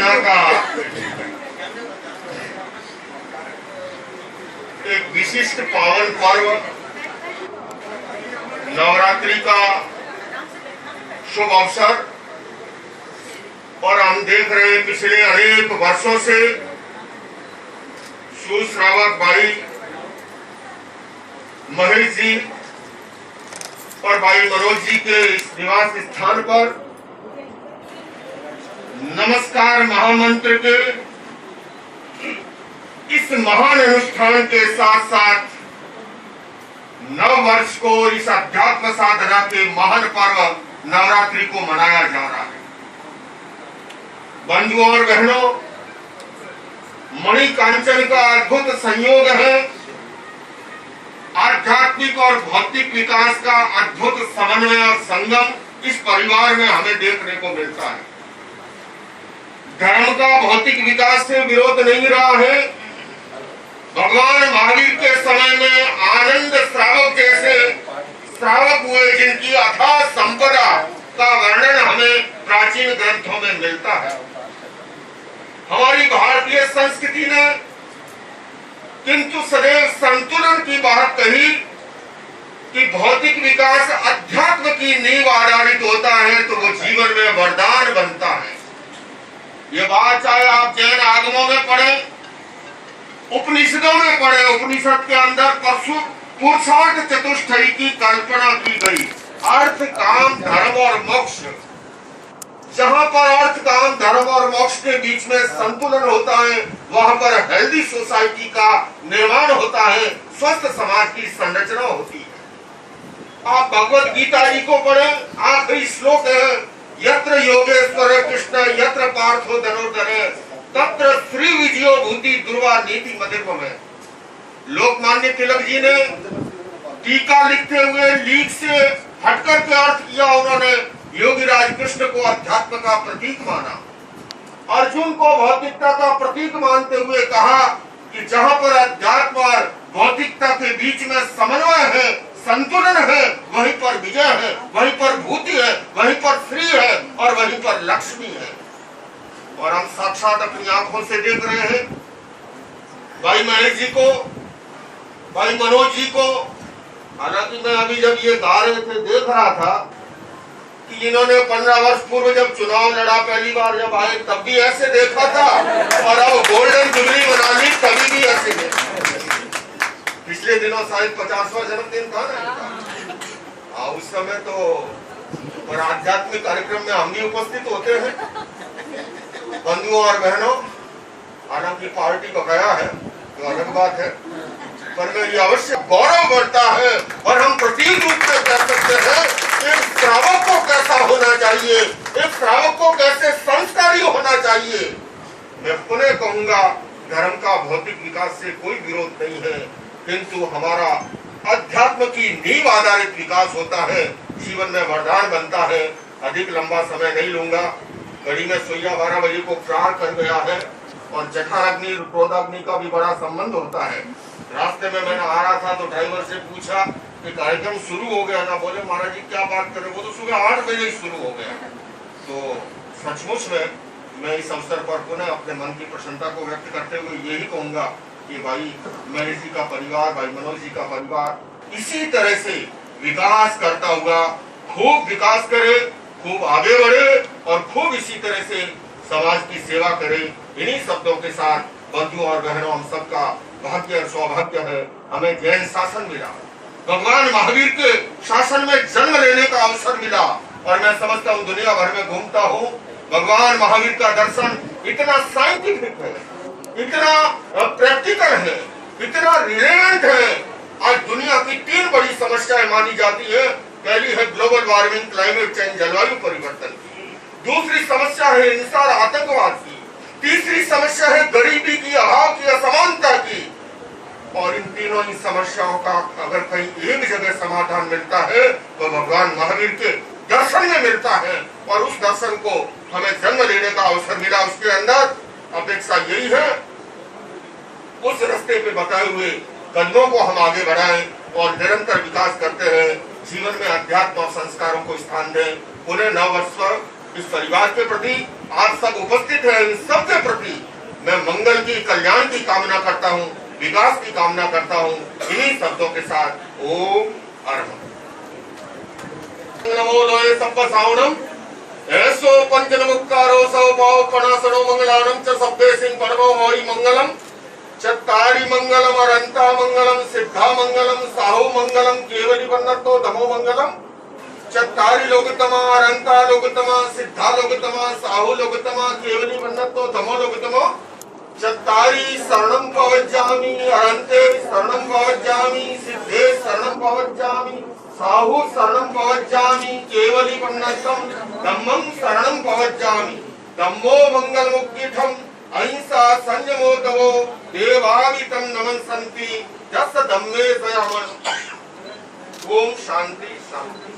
दुनिया का एक विशिष्ट पावन पर्व नवरात्रि का शुभ अवसर, और हम देख रहे हैं पिछले अनेक वर्षों से सुश्रावक भाई महेश जी और भाई मनोज जी के इस निवास स्थान पर नमस्कार महामंत्र के इस महान अनुष्ठान के साथ साथ नव वर्ष को इस अध्यात्म साधना के महान पर्व नवरात्रि को मनाया जा रहा है। बंधुओं और बहनों, मणिकांचन का अद्भुत संयोग है। आध्यात्मिक और भौतिक विकास का अद्भुत समन्वय और संगम इस परिवार में हमें देखने को मिलता है। धर्म का भौतिक विकास से विरोध नहीं रहा है। भगवान महावीर के समय में आनंद श्रावक जैसे श्रावक हुए, जिनकी अथाह संपदा का वर्णन हमें प्राचीन ग्रंथों में मिलता है। हमारी भारतीय संस्कृति ने किंतु सदैव संतुलन की बात कही कि भौतिक विकास अध्यात्म की नींव आधारित होता है तो वो जीवन में वरदान बनता है। ये बात चाहे आप जैन आगमों में पढ़े, उपनिषदों में पढ़े, उपनिषद के अंदर पुरुषार्थ चतुष्टयी की कल्पना की गई। अर्थ, काम, धर्म और मोक्ष। जहां पर अर्थ, काम, धर्म और मोक्ष के बीच में संतुलन होता है, वहां पर हेल्दी सोसाइटी का निर्माण होता है, स्वस्थ समाज की संरचना होती है। आप भगवत गीता जी को पढ़ें, आखिरी श्लोक है, यत्र योगेश्वर कृष्ण यत्र पार्थो धनुर्धरे तत्र श्री विजयो भूति दुर्वा नीति मदिर में। लोकमान्य तिलक जी ने टीका लिखते हुए लीक से हटकर के अर्थ किया। उन्होंने योगीराज कृष्ण को अध्यात्म का प्रतीक माना, अर्जुन को भौतिकता का प्रतीक मानते हुए कहा कि जहां पर अध्यात्म और भौतिकता के बीच में समन्वय है, संतुलन है, वहीं पर विजय है, वहीं पर भूति है, वहीं पर श्री है और वहीं पर लक्ष्मी है। और हम साक्षात अपनी आंखों से देख रहे हैं भाई महेश जी को, भाई मनोज जी को। हालांकि मैं अभी जब ये गा रहे थे देख रहा था कि इन्होंने 15 वर्ष पूर्व जब चुनाव लड़ा पहली बार जब आए तब भी ऐसे देखा था, और अब गोल्डन जुबली मना ली तभी भी ऐसे देखा। पिछले दिनों शायद 50वां जन्मदिन था ना। उस समय तो और आध्यात्मिक कार्यक्रम में हम भी उपस्थित होते हैं। बंधुओं और बहनों, हालांकि पार्टी को गया है तो अलग बात है, पर में ये अवश्य गौरव बढ़ता है और हम प्रतीक रूप में कह सकते हैं एक श्रावक को कैसा होना चाहिए, एक श्रावक को कैसे संस्कारी होना चाहिए। मैं पुनः कहूंगा, धर्म का भौतिक विकास से कोई विरोध नहीं है, किंतु हमारा अध्यात्म की नींव आधारित विकास होता है, जीवन में वरदान बनता है। अधिक लंबा समय नहीं लूंगा। घड़ी में सुइया 12 बजे को प्रार कर गया है और जठराग्नि क्रोधाग्नि का भी बड़ा संबंध होता है। रास्ते में मैंने आ रहा था तो ड्राइवर से पूछा कि कार्यक्रम शुरू हो गया ना। बोले महाराज जी क्या बात कर रहे हो, वो तो सुबह 8 बजे ही शुरू हो गया। तो सचमुच में मैं इस अवसर पर पुनः अपने मन की प्रसन्नता को व्यक्त करते हुए यही कहूंगा कि भाई महेश जी का परिवार, भाई मनोज जी का परिवार इसी तरह से विकास करता हुआ खूब विकास करे, खूब आगे बढ़े और खूब इसी तरह से समाज की सेवा करे। इन्हीं शब्दों के साथ बंधुओं और बहनों, हम सबका भाग्य और सौभाग्य है, हमें जैन शासन मिला, भगवान महावीर के शासन में जन्म लेने का अवसर मिला। और मैं समझता हूँ दुनिया भर में घूमता हूँ, भगवान महावीर का दर्शन इतना साइंटिफिक है, इतना प्रैक्टिकल है, इतना रिलेवेंट है। आज दुनिया की 3 बड़ी समस्याएं मानी जाती है। पहली है ग्लोबल वार्मिंग, क्लाइमेट चेंज, जलवायु परिवर्तन की। दूसरी समस्या है हिंसा और आतंकवाद की। तीसरी समस्या है गरीबी की, अभाव की, असमानता की। और इन तीनों ही समस्याओं का अगर कहीं एक जगह समाधान मिलता है तो भगवान महावीर के दर्शन में मिलता है। और उस दर्शन को हमें जन्म लेने का अवसर मिला। उसके अंदर अपेक्षा यही है उस रास्ते पे बताए हुए कदमों को हम आगे बढ़ाएं और निरंतर विकास करते रहें। जीवन में अध्यात्म और संस्कारों को स्थान दें। पुनः नव वर्ष पर इस परिवार के प्रति आप सब उपस्थित हैं, इन सबके प्रति मैं मंगल की, कल्याण की कामना करता हूँ, विकास की कामना करता हूँ। इन्हीं शब्दों के साथ ओम अर्हम्। नमो लोये सप्प सावणम ऐसो पंचनमुक्कारो सौ पाव पणासनो मंगलानम च सब्बे सिंह परमो होई मंगलम चत्तारि मंगलम अरंता मंगलम सिद्धा मंगलम साहु मंगलम केवली वन्नतो धमो मंगलम चत्तारि लोकतमा अरंता लोकतमा सिद्धा लोकतमा साहु लोकतमा केवली वन्नतो धमो लोकतमो चत्तारि शरणं पवज्जामि अरंते शरणं पवज्जामि सिद्धे शरणं पवज्जामि साहु शरणं पवज्जामि केवली वन्नतं धम्मं शरणं पवज्जामि धम्मो मंगलमुक्तिठम् अहिंसा संयमो तवो देवावितं नमन्सन्ति यस्य धम्मे सयमः। ओम शांति शांति।